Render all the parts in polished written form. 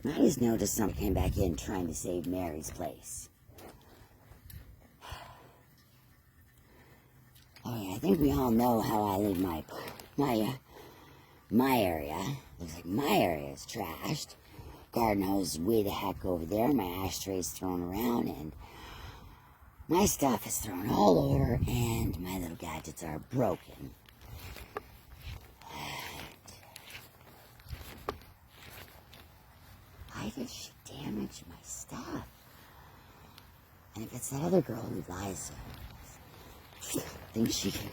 I just noticed something came back in trying to save Mary's place. Oh yeah, I think we all know how I leave my area. Looks like my area is trashed. Garden hose is way the heck over there. My ashtray's thrown around, and my stuff is thrown all over, and my little gadgets are broken. Why did she damage my stuff? And if it's that other girl who lies, I think she could. I'm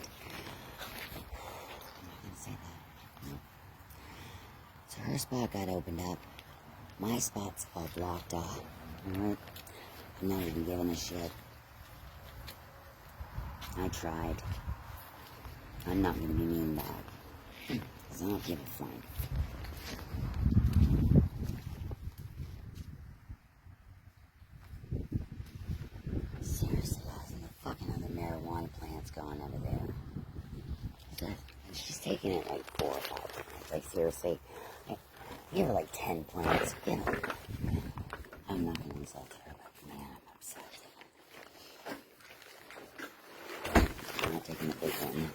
not gonna say that. No. So her spot got opened up. My spot's all blocked off. Alright? I'm not even giving a shit. I tried. I'm not gonna be mean back. Because I don't give a flying. Seriously, how's the fucking other marijuana plants going over there? She's taking it like 4 or 5 plants. Like, seriously. I give her like 10 plants. Get her. I'm not gonna insult her, but man, I'm upset. I'm not taking the big one.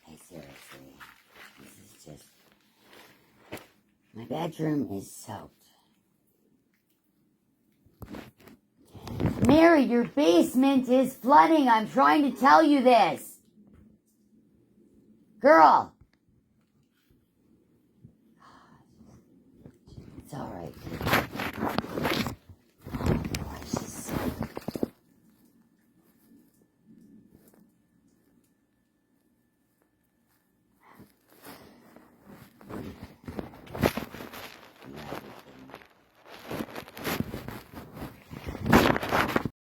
Hey, seriously. This is just... My bedroom is soaked. Mary, your basement is flooding. I'm trying to tell you this. Girl. It's alright.